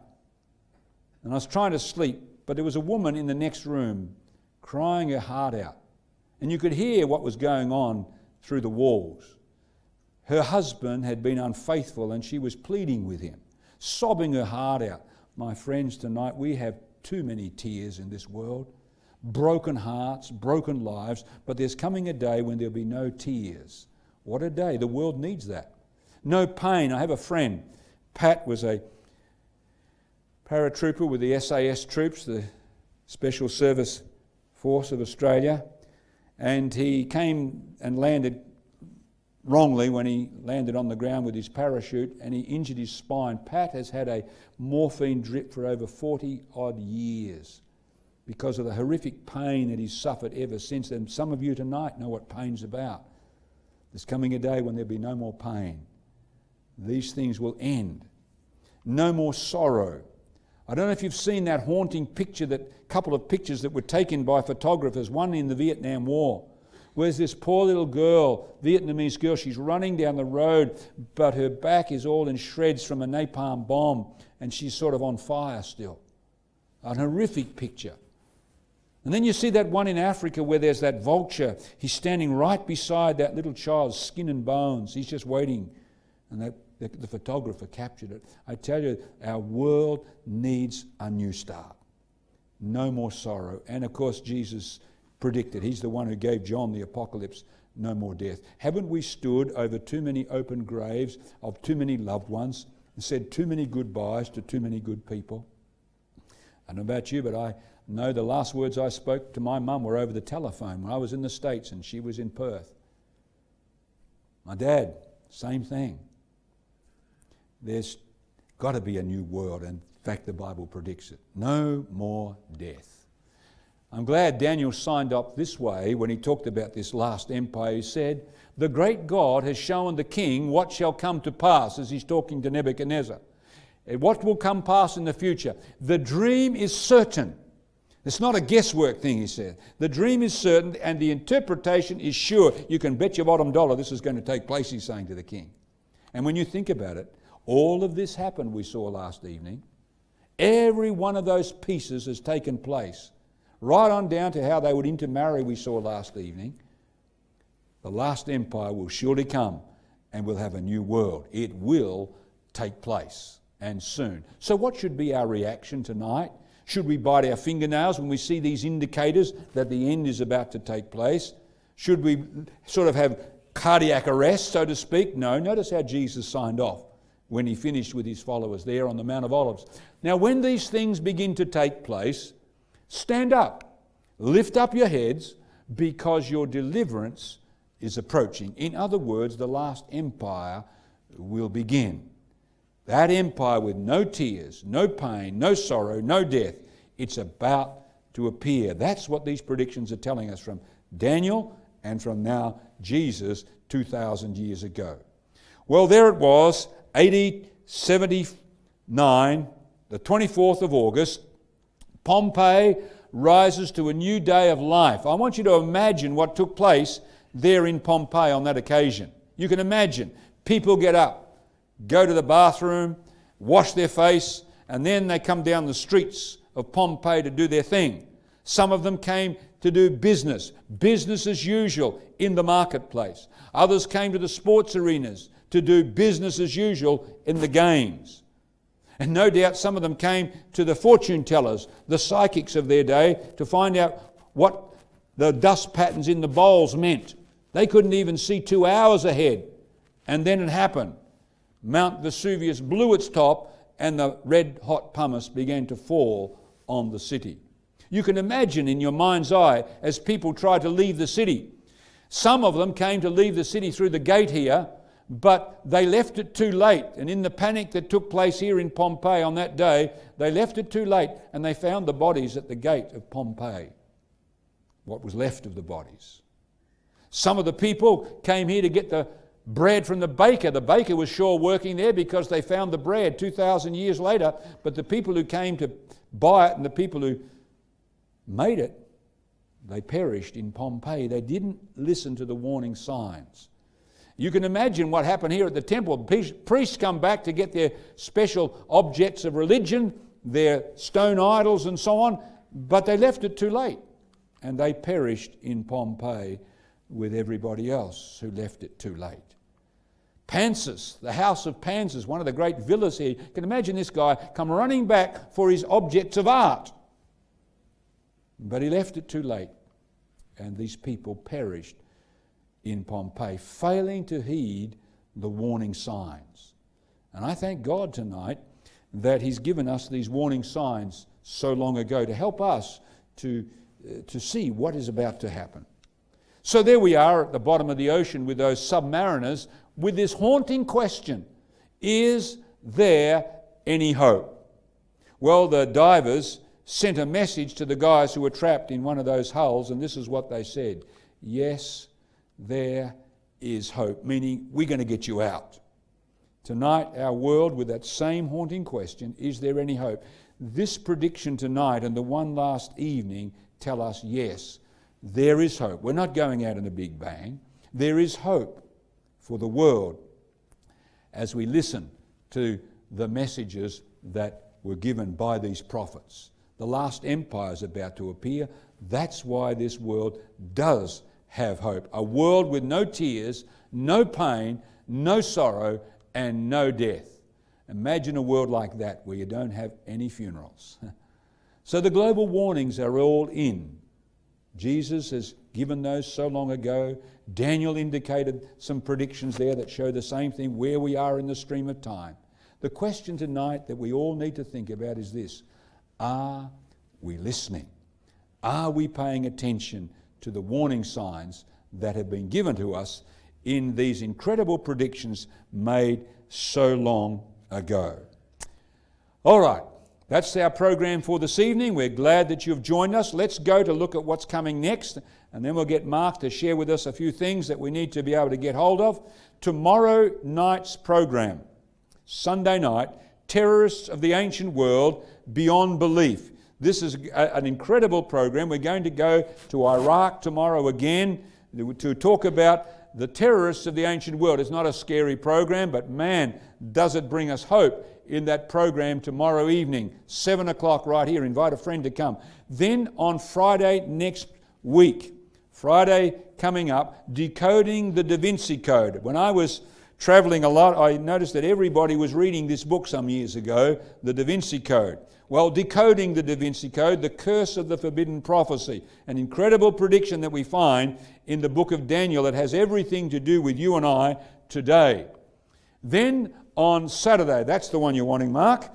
and I was trying to sleep, but there was a woman in the next room crying her heart out. And you could hear what was going on through the walls. Her husband had been unfaithful and she was pleading with him, sobbing her heart out. My friends, tonight we have too many tears in this world. Broken hearts, broken lives, but there's coming a day when there'll be no tears. What a day. The world needs that. No pain. I have a friend. Pat was a paratrooper with the SAS troops, the Special Service Force of Australia, and he came and landed wrongly when he landed on the ground with his parachute, and he injured his spine. Pat has had a morphine drip for over 40 odd years because of the horrific pain that he's suffered ever since. And some of you tonight know what pain's about. There's coming a day when there'll be no more pain. These things will end. No more sorrow. I don't know if you've seen that haunting picture, that couple of pictures that were taken by photographers, one in the Vietnam War. Where's this poor little girl, Vietnamese girl, she's running down the road, but her back is all in shreds from a napalm bomb, and she's sort of on fire still. An horrific picture. And then you see that one in Africa where there's that vulture. He's standing right beside that little child's skin and bones. He's just waiting. And the photographer captured it. I tell you, our world needs a new start. No more sorrow. And of course, Jesus predicted. He's the one who gave John the apocalypse, no more death. Haven't we stood over too many open graves of too many loved ones and said too many goodbyes to too many good people? I don't know about you, but I know the last words I spoke to my mum were over the telephone when I was in the States and she was in Perth. My dad, same thing. There's got to be a new world, and in fact the Bible predicts it. No more death. I'm glad Daniel signed up this way when he talked about this last empire. He said, the great God has shown the king what shall come to pass, as he's talking to Nebuchadnezzar. What will come pass in the future? The dream is certain. It's not a guesswork thing, he said. The dream is certain and the interpretation is sure. You can bet your bottom dollar this is going to take place, he's saying to the king. And when you think about it, all of this happened we saw last evening. Every one of those pieces has taken place. Right on down to how they would intermarry we saw last evening. The last empire will surely come and we'll have a new world. It will take place, and soon. So what should be our reaction tonight? Should we bite our fingernails when we see these indicators that the end is about to take place? Should we sort of have cardiac arrest, so to speak? No. Notice how Jesus signed off when he finished with his followers there on the Mount of Olives. Now, when these things begin to take place, stand up, lift up your heads, because your deliverance is approaching. In other words, the last empire will begin. That empire with no tears, no pain, no sorrow, no death, it's about to appear. That's what these predictions are telling us from Daniel and from now Jesus 2,000 years ago. Well, there it was, AD 79, the 24th of August, Pompeii rises to a new day of life. I want you to imagine what took place there in Pompeii on that occasion. You can imagine people get up, go to the bathroom, wash their face, and then they come down the streets of Pompeii to do their thing. Some of them came to do business as usual in the marketplace. Others came to the sports arenas to do business as usual in the games. And no doubt some of them came to the fortune tellers, the psychics of their day, to find out what the dust patterns in the bowls meant. They couldn't even see 2 hours ahead. And then it happened. Mount Vesuvius blew its top and the red hot pumice began to fall on the city. You can imagine in your mind's eye as people tried to leave the city. Some of them came to leave the city through the gate here, but they left it too late. And in the panic that took place here in Pompeii on that day, they left it too late and they found the bodies at the gate of Pompeii. What was left of the bodies. Some of the people came here to get the bread from the baker. The baker was sure working there because they found the bread 2,000 years later. But the people who came to buy it and the people who made it, they perished in Pompeii. They didn't listen to the warning signs. You can imagine what happened here at the temple. Priests come back to get their special objects of religion, their stone idols and so on, but they left it too late. And they perished in Pompeii with everybody else who left it too late. Pansus, the house of Pansus, one of the great villas here. You can imagine this guy come running back for his objects of art. But he left it too late. And these people perished in Pompeii, failing to heed the warning signs. And I thank God tonight that He's given us these warning signs so long ago to help us to see what is about to happen. So there we are at the bottom of the ocean with those submariners with this haunting question: is there any hope? Well, the divers sent a message to the guys who were trapped in one of those hulls, and this is what they said: yes, there is hope, meaning we're going to get you out. Tonight, our world with that same haunting question, is there any hope? This prediction tonight and the one last evening tell us, yes, there is hope. We're not going out in a big bang. There is hope for the world as we listen to the messages that were given by these prophets. The last empire is about to appear. That's why this world does have hope. A world with no tears, no pain, no sorrow, and no death. Imagine a world like that where you don't have any funerals. So the global warnings are all in. Jesus has given those so long ago. Daniel indicated some predictions there that show the same thing, where we are in the stream of time. The question tonight that we all need to think about is this: are we listening? Are we paying attention to the warning signs that have been given to us in these incredible predictions made so long ago? All right, that's our program for this evening. We're glad that you've joined us. Let's go to look at what's coming next, and then we'll get Mark to share with us a few things that we need to be able to get hold of. Tomorrow night's program, Sunday night, Terrorists of the Ancient World Beyond Belief. This is an incredible program. We're going to go to Iraq tomorrow again to talk about the terrorists of the ancient world. It's not a scary program, but man, does it bring us hope in that program tomorrow evening, 7 o'clock right here. Invite a friend to come. Then on Friday next week, Friday coming up, Decoding the Da Vinci Code. When I was traveling a lot, I noticed that everybody was reading this book some years ago, the Da Vinci Code. Well, Decoding the Da Vinci Code, the curse of the forbidden prophecy, an incredible prediction that we find in the book of Daniel that has everything to do with you and I today. Then on Saturday, that's the one you're wanting, Mark,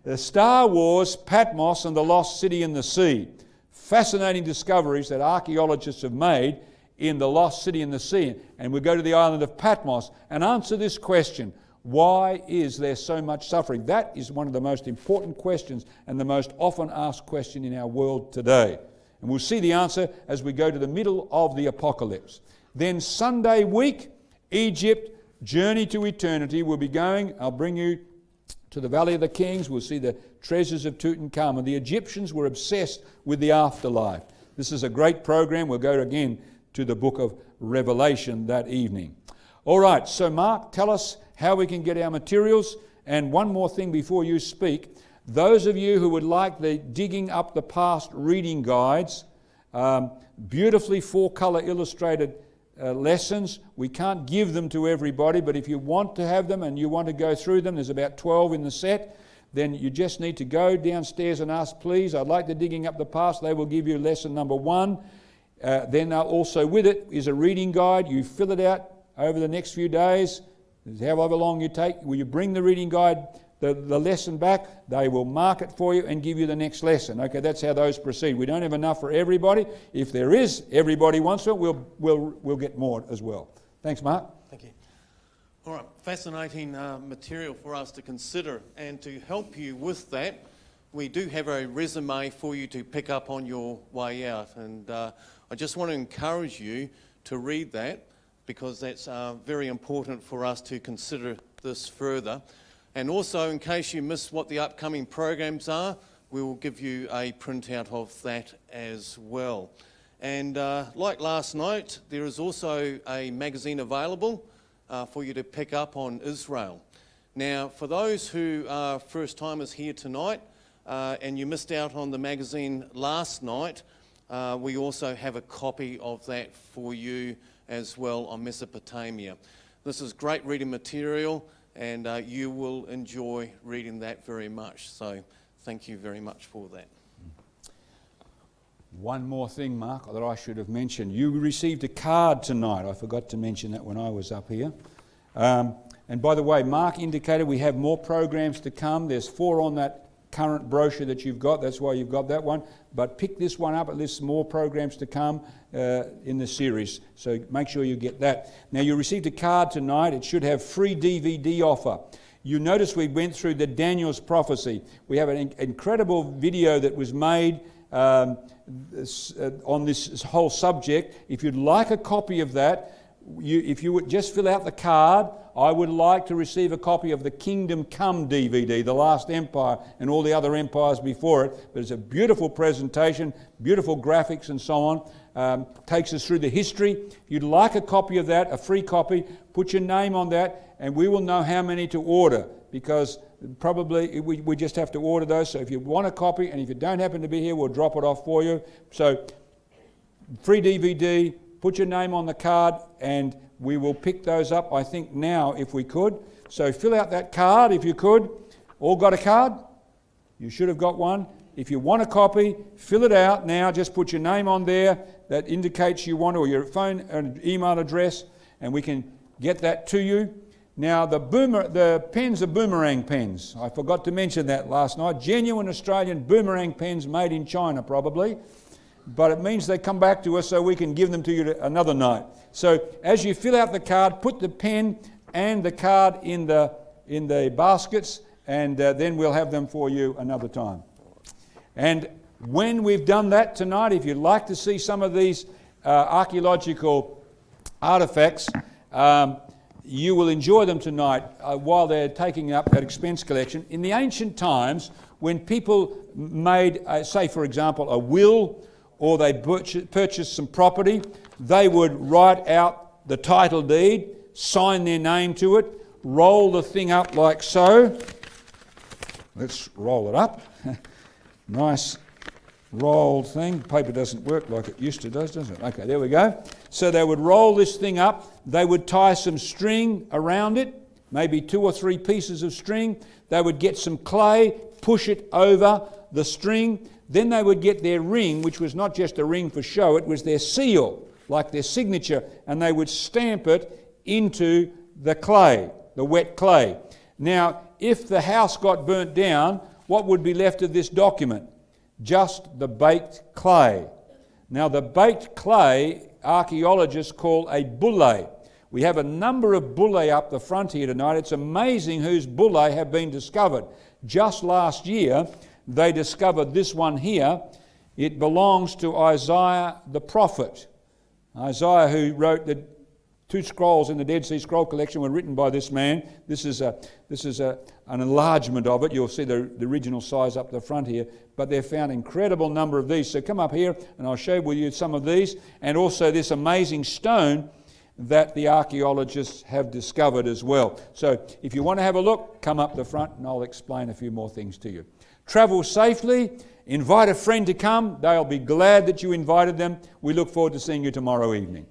the Star Wars, Patmos and the Lost City in the Sea. Fascinating discoveries that archaeologists have made in the Lost City in the Sea. And we go to the island of Patmos and answer this question: why is there so much suffering? That is one of the most important questions and the most often asked question in our world today. And we'll see the answer as we go to the middle of the apocalypse. Then Sunday week, Egypt, Journey to Eternity. We'll be going, I'll bring you to the Valley of the Kings. We'll see the treasures of Tutankhamun. The Egyptians were obsessed with the afterlife. This is a great program. We'll go again to the book of Revelation that evening. All right, so Mark, tell us how we can get our materials. And one more thing before you speak. Those of you who would like the Digging Up the Past reading guides, beautifully four-colour illustrated lessons. We can't give them to everybody, but if you want to have them and you want to go through them, there's about 12 in the set, then you just need to go downstairs and ask, please, I'd like the Digging Up the Past. They will give you lesson number 1. Then also with it is a reading guide. You fill it out over the next few days, however long you take. Will you bring the reading guide, the lesson back? They will mark it for you and give you the next lesson. Okay, that's how those proceed. We don't have enough for everybody. If there is, everybody wants it, we'll get more as well. Thanks, Mark. Thank you. All right, fascinating material for us to consider, and to help you with that, we do have a resume for you to pick up on your way out, and I just want to encourage you to read that, because that's very important for us to consider this further. And also, in case you miss what the upcoming programs are, we will give you a printout of that as well. And like last night, there is also a magazine available for you to pick up on Israel. Now, for those who are first-timers here tonight, and you missed out on the magazine last night, we also have a copy of that for you as well on Mesopotamia. This is great reading material, and you will enjoy reading that very much. So thank you very much for that. One more thing, Mark, that I should have mentioned. You received a card tonight. I forgot to mention that when I was up here. And by the way, Mark indicated we have more programs to come. There's 4 on that current brochure that you've got. That's why you've got that one. But pick this one up. It lists more programs to come in the series. So make sure you get that. Now, you received a card tonight. It should have free DVD offer. You notice we went through the Daniel's prophecy. We have an incredible video that was made on this whole subject. If you'd like a copy of that, if you would just fill out the card, I would like to receive a copy of the Kingdom Come DVD, The Last Empire, and all the other empires before it. But it's a beautiful presentation, beautiful graphics and so on. Takes us through the history. If you'd like a copy of that, a free copy, put your name on that, and we will know how many to order, because probably we just have to order those. So if you want a copy, and if you don't happen to be here, we'll drop it off for you. So free DVD, put your name on the card, and we will pick those up, I think, now if we could. So fill out that card if you could. All got a card? You should have got one. If you want a copy, fill it out now. Just put your name on there. That indicates you want, or your phone and email address, and we can get that to you. Now, the pens are boomerang pens. I forgot to mention that last night. Genuine Australian boomerang pens made in China, probably. But it means they come back to us so we can give them to you another night. So as you fill out the card, put the pen and the card in the baskets, and then we'll have them for you another time. And when we've done that tonight, if you'd like to see some of these archaeological artifacts, you will enjoy them tonight while they're taking up that expense collection. In the ancient times, when people made, say for example, a will, or they purchased some property, they would write out the title deed, sign their name to it, roll the thing up like so. Let's roll it up. Nice rolled thing. Paper doesn't work like it used to, does it? Okay, there we go. So they would roll this thing up. They would tie some string around it, maybe 2 or 3 pieces of string. They would get some clay, push it over the string. Then they would get their ring, which was not just a ring for show, it was their seal, like their signature, and they would stamp it into the clay, the wet clay. Now, if the house got burnt down, what would be left of this document? Just the baked clay. Now, the baked clay, archaeologists call a bullae. We have a number of bullae up the front here tonight. It's amazing whose bullae have been discovered. Just last year, they discovered this one here. It belongs to Isaiah the prophet. Isaiah, who wrote the 2 scrolls in the Dead Sea Scroll collection, were written by this man. This is an enlargement of it. You'll see the original size up the front here. But they've found an incredible number of these. So come up here and I'll show you some of these. And also this amazing stone that the archaeologists have discovered as well. So if you want to have a look, come up the front and I'll explain a few more things to you. Travel safely. Invite a friend to come. They'll be glad that you invited them. We look forward to seeing you tomorrow evening.